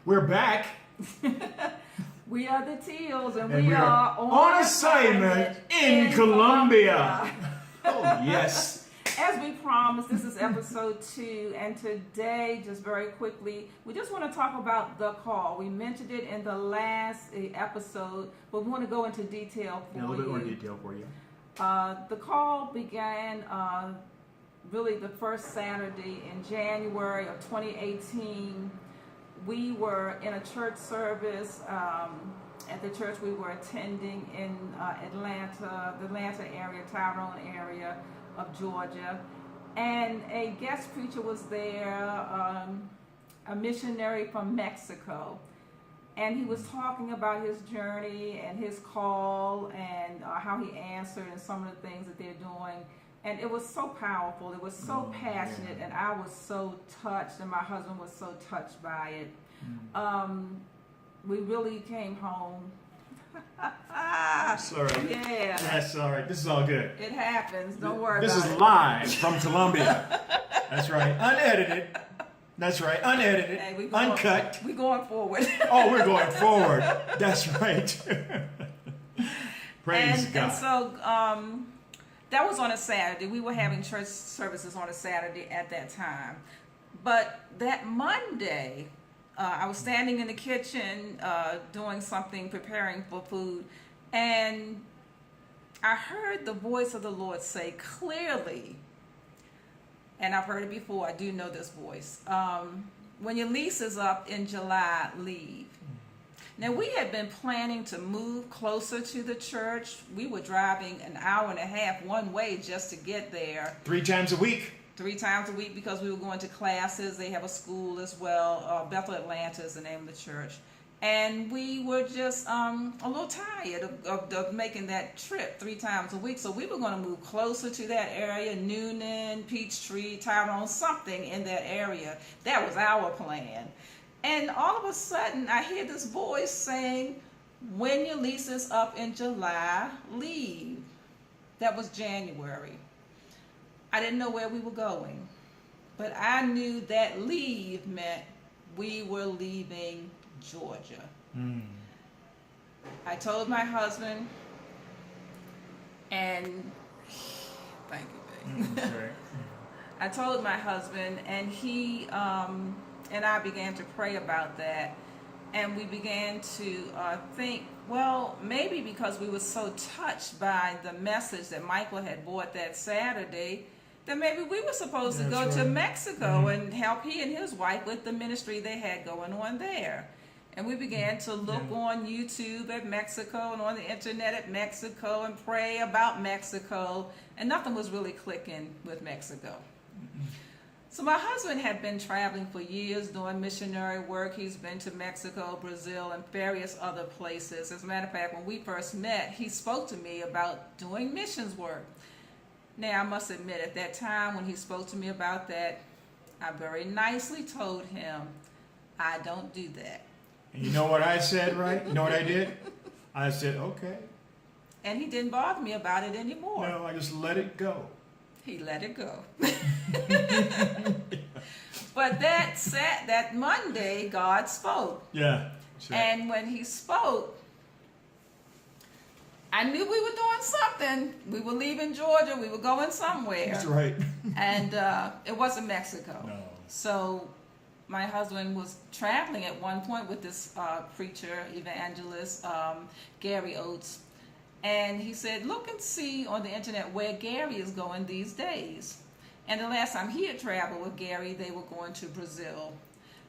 We're back. We are the Teals, and And we are on assignment in Colombia. Oh, yes. As we promised, this is episode 2, and today, just very quickly, we just want to talk about the call. We mentioned it in the last episode, but we want to go into detail for you. A little bit more detail for you. The call began really the first Saturday in January of 2018. We were in a church service at the church we were attending in Atlanta, the Atlanta area, Tyrone area of Georgia. And a guest preacher was there, a missionary from Mexico. And he was talking about his journey and his call and how he answered and some of the things that they're doing. And it was so powerful. It was so passionate, and I was so touched, and my husband was so touched by it. We really came home. Sorry. Yeah. That's all right. This is all good. It happens. Don't worry This about it. is live from Colombia. That's right. Unedited. That's right. Unedited. Hey, uncut. We're going forward. Oh, we're going forward. That's right. Praise God. And so that was on a Saturday. We were having church services on a Saturday at that time. But that Monday, I was standing in the kitchen doing something, preparing for food, and I heard the voice of the Lord say clearly, and I've heard it before, I do know this voice, when your lease is up in July, leave. Now, we had been planning to move closer to the church. We were driving an hour and a half one way just to get there. 3 times a week. 3 times a week because we were going to classes. They have a school as well. Bethel Atlanta is the name of the church. And we were just a little tired of making that trip 3 times a week. So we were going to move closer to that area, Noonan, Peachtree, Tyrone, something in that area. That was our plan. And all of a sudden, I hear this voice saying, when your lease is up in July, leave. That was January. I didn't know where we were going, but I knew that leave meant we were leaving Georgia. I told my husband, and thank you, babe. I told my husband, and he and I began to pray about that, and we began to think, well, maybe because we were so touched by the message that Michael had brought that Saturday, that maybe we were supposed to go to Mexico and help he and his wife with the ministry they had going on there. And we began to look on YouTube at Mexico and on the internet at Mexico and pray about Mexico, and nothing was really clicking with Mexico. So my husband had been traveling for years doing missionary work. He's been to Mexico, Brazil, and various other places. As a matter of fact, when we first met, he spoke to me about doing missions work. Now, I must admit, at that time when he spoke to me about that, I very nicely told him, I don't do that. And you know what I said, right? You know what I did? I said, okay. And he didn't bother me about it anymore. No, I just let it go. He let it go. But that Monday, God spoke. Yeah. Sure. And when he spoke, I knew we were doing something. We were leaving Georgia. We were going somewhere. That's right. And it wasn't Mexico. No. So my husband was traveling at one point with this preacher, evangelist, Gary Oates. And he said, look and see on the internet where Gary is going these days. And the last time he had traveled with Gary, they were going to Brazil.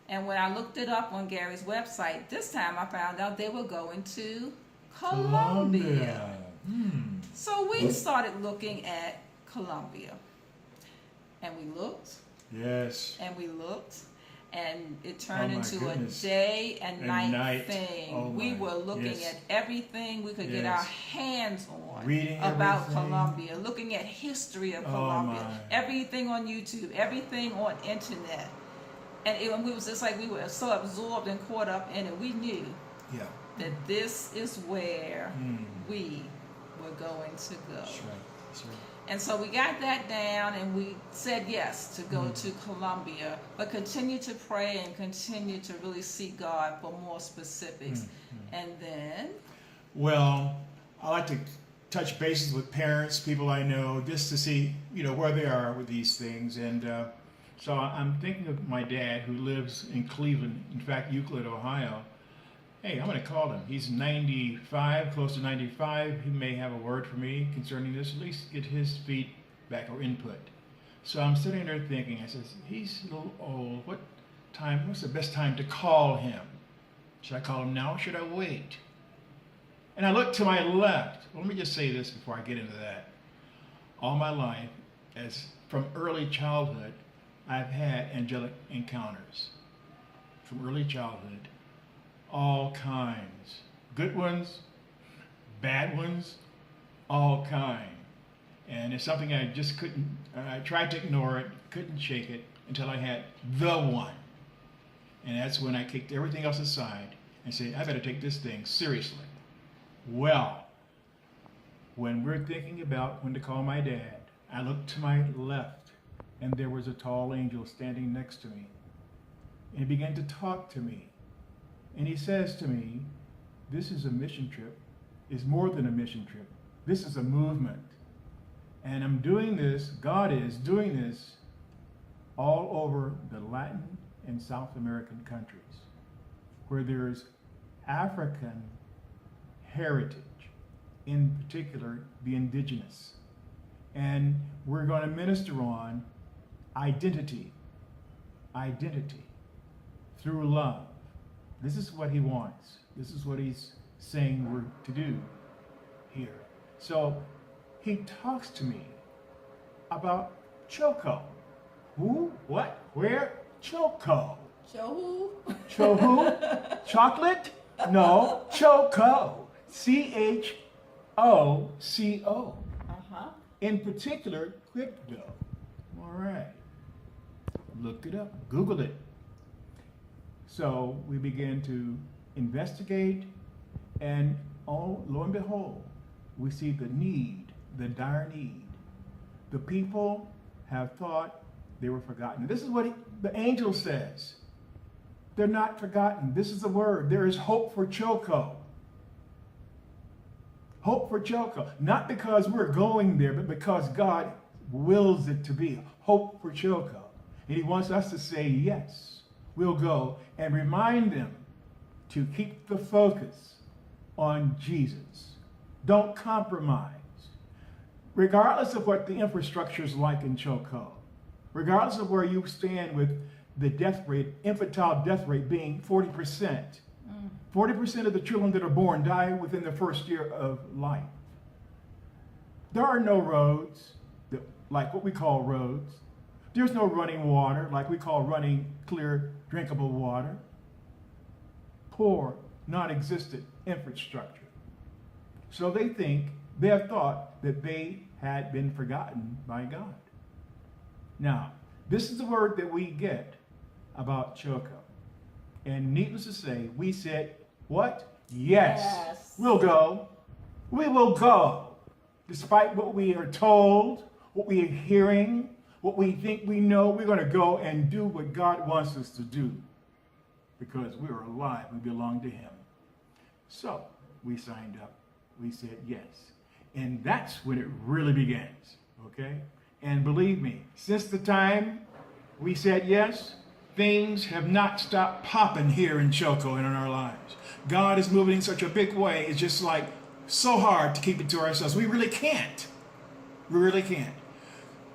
And when I looked it up on Gary's website, this time I found out they were going to Colombia. So we started looking at Colombia. And we looked. Yes. And we looked. And it turned into goodness. A day and night thing. Oh we were looking at everything we could get our hands on reading about everything. Colombia, looking at history of Colombia, everything on YouTube, everything on internet. And we was just like, we were so absorbed and caught up in it. We knew that this is where we were going to go. That's right. That's right. And so we got that down, and we said yes to go to Colombia, but continue to pray and continue to really seek God for more specifics. And then? Well, I like to touch bases with parents, people I know, just to see, where they are with these things. And so I'm thinking of my dad, who lives in Cleveland, in fact, Euclid, Ohio. Hey, I'm going to call him. He's 95, close to 95. He may have a word for me concerning this, at least get his feedback or input. So I'm sitting there thinking, I says, he's a little old. What's the best time to call him? Should I call him now or should I wait? And I look to my left. Well, let me just say this before I get into that. All my life, from early childhood, I've had angelic encounters. From early childhood. All kinds. Good ones, bad ones, all kind. And it's something I just I tried to ignore it, couldn't shake it until I had the one. And that's when I kicked everything else aside and said, I better take this thing seriously. Well, when we're thinking about when to call my dad, I looked to my left and there was a tall angel standing next to me. And he began to talk to me. And he says to me, this is a mission trip. It's more than a mission trip. This is a movement. And I'm doing this, God is doing this all over the Latin and South American countries where there's African heritage, in particular the indigenous. And we're going to minister on identity through love. This is what he wants. This is what he's saying we're to do here. So he talks to me about Choco. Who? What? Where? Choco. Chohu? Chohu? Chocolate? No. Choco. C-H-O-C-O. In particular, crypto. All right. Look it up. Google it. So we began to investigate, and lo and behold, we see the need, the dire need. The people have thought they were forgotten. This is what the angel says. They're not forgotten. This is the word. There is hope for Choco. Hope for Choco. Not because we're going there, but because God wills it to be. Hope for Choco. And he wants us to say yes. We'll go and remind them to keep the focus on Jesus. Don't compromise. Regardless of what the infrastructure is like in Choco, regardless of where you stand with the death rate, infantile death rate being 40%. 40% of the children that are born die within the first year of life. There are no roads, like what we call roads. There's no running water, like we call running clear, drinkable water. Poor, non-existent infrastructure. So they have thought that they had been forgotten by God. Now, this is the word that we get about Choco. And needless to say, we said, what? Yes. We'll go. We will go. Despite what we are told, what we are hearing, what we think we know, we're going to go and do what God wants us to do. Because we are alive. We belong to him. So we signed up. We said yes. And that's when it really begins. Okay? And believe me, since the time we said yes, things have not stopped popping here in Choco and in our lives. God is moving in such a big way. It's just like so hard to keep it to ourselves. We really can't. We really can't.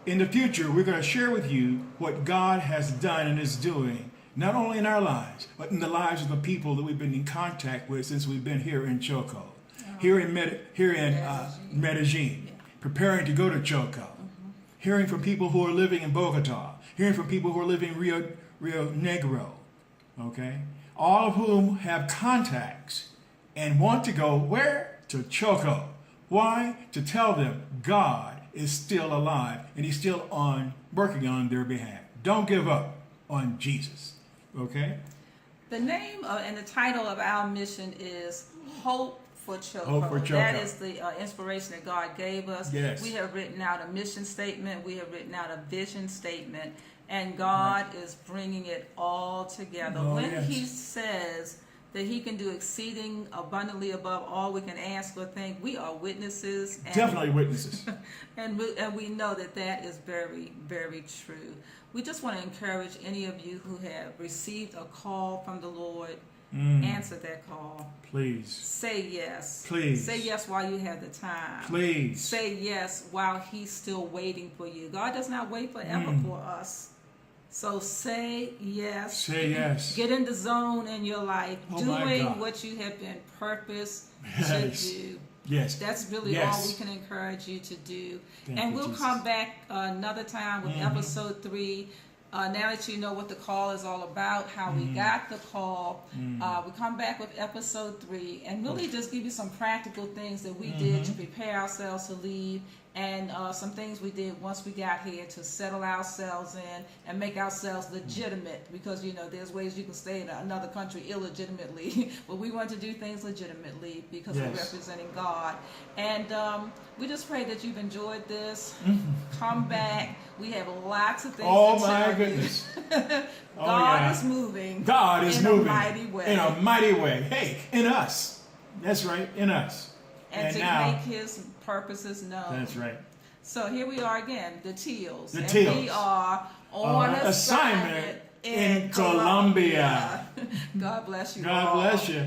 In the future, we're going to share with you what God has done and is doing, not only in our lives, but in the lives of the people that we've been in contact with since we've been here in Choco, here in Medellin, preparing to go to Choco, hearing from people who are living in Bogota, hearing from people who are living in Rio Negro, okay? All of whom have contacts and want to go where? To Choco. Why? To tell them God is still alive and he's still working on their behalf. Don't give up on Jesus, okay? The name and the title of our mission is Hope for Choco. Hope for Choco. That is the inspiration that God gave us. Yes. We have written out a mission statement. We have written out a vision statement. And God is bringing it all together. Oh, when yes. He says that He can do exceeding abundantly above all we can ask or think, we are witnesses. And Definitely witnesses. and we know that that is very, very true. We just want to encourage any of you who have received a call from the Lord, answer that call. Please. Say yes. Please. Say yes while you have the time. Please. Say yes while He's still waiting for you. God does not wait forever for us. So say yes. Say yes. Get in the zone in your life, my doing God. what you have been purposed Yes. to do. Yes. That's really Yes. all we can encourage you to do. Thank And you, we'll Jesus. come back another time with episode 3. Now that you know what the call is all about, how we got the call, we come back with episode 3 and really just give you some practical things that we did to prepare ourselves to leave, and some things we did once we got here to settle ourselves in and make ourselves legitimate, because you know there's ways you can stay in another country illegitimately, but we want to do things legitimately because we're representing God. And we just pray that you've enjoyed this. Come back. We have lots of things to tell you. Goodness. God is moving. God is in moving a mighty way. in a mighty way. Hey, in us. That's right, in us. And to now, make His purposes known. That's right. So here we are again, the Teals. The and Teals. we are on assignment in Colombia. God bless you. God all. bless you.